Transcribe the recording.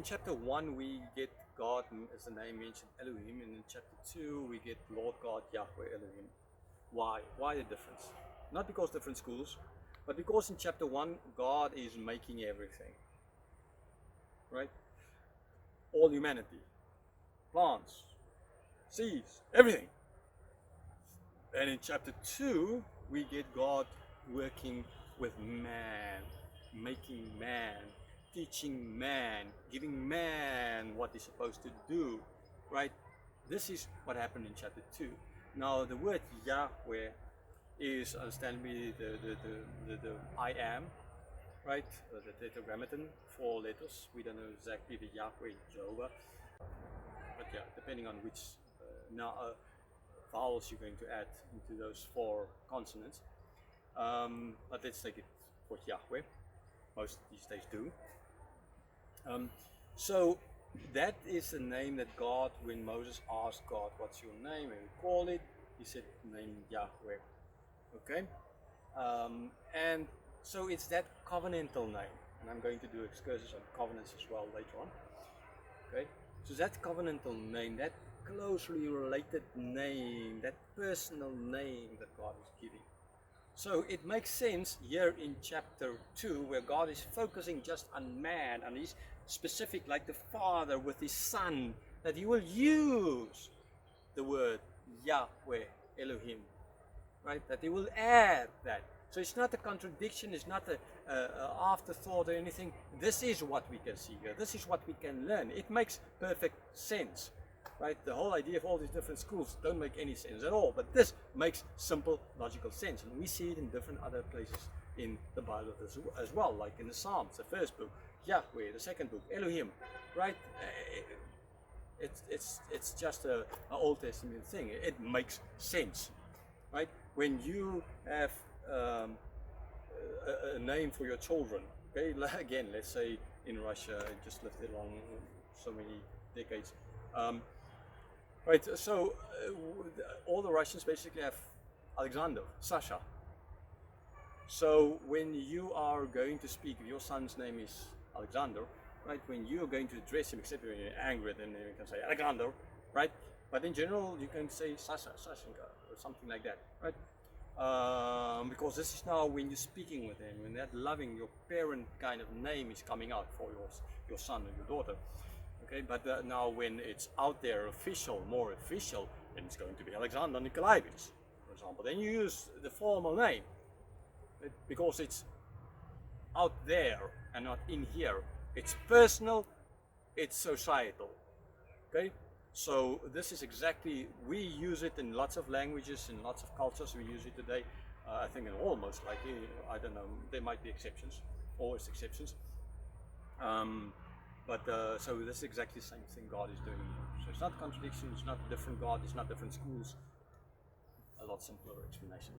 chapter 1 we get God as the name mentioned, Elohim, and in chapter 2 we get Lord God, Yahweh Elohim. Why? Why the difference? Not because different schools, but because in chapter 1 God is making everything. Right? All humanity, plants, seas, everything. And in chapter 2 we get God working with man, making man, teaching man, giving man what he's supposed to do, right? This is what happened in chapter 2. Now the word Yahweh is understandably the I am, right? The tetragrammaton, 4 letters. We don't know exactly the Yahweh, Jehovah, but yeah, depending on which vowels you're going to add into those 4 consonants. But let's take it for Yahweh. Most these days do. So that is the name that God, when Moses asked God, what's your name? And we call it, he said, name Yahweh. Okay? And so it's that covenantal name. And I'm going to do excursus on covenants as well later on. Okay? So that covenantal name, that closely related name, that personal name that God is giving. So it makes sense here in chapter 2 where God is focusing just on man, and he's specific like the Father with his Son, that he will use the word Yahweh Elohim, right? That he will add that. So it's not a contradiction, it's not an afterthought or anything. This is what we can see here. This is what we can learn. It makes perfect sense. Right? The whole idea of all these different schools don't make any sense at all, but this makes simple logical sense, and we see it in different other places in the Bible as well, like in the Psalms, the first book, Yahweh, the second book, Elohim, right? It's just an Old Testament thing. It makes sense, right? When you have a name for your children, okay, again, let's say in Russia, I just lived there long, so many decades. Right, so all the Russians basically have Alexander, Sasha. So when you are going to speak, if your son's name is Alexander, right, when you're going to address him, except when you're angry, then you can say Alexander, right? But in general, you can say Sasha, Sashenka, or something like that, right? Because this is now when you're speaking with him, when that loving, your parent kind of name is coming out for your son or your daughter. Okay, but now when it's out there official, more official, then it's going to be Alexander Nikolaevich, for example. Then you use the formal name, because it's out there and not in here. It's personal, it's societal. Okay, so this is exactly, we use it in lots of languages, in lots of cultures, we use it today. I think in almost, like, I don't know, there might be exceptions, always exceptions. So this is exactly the same thing God is doing. So it's not contradiction, it's not a different God, it's not different schools. A lot simpler explanation.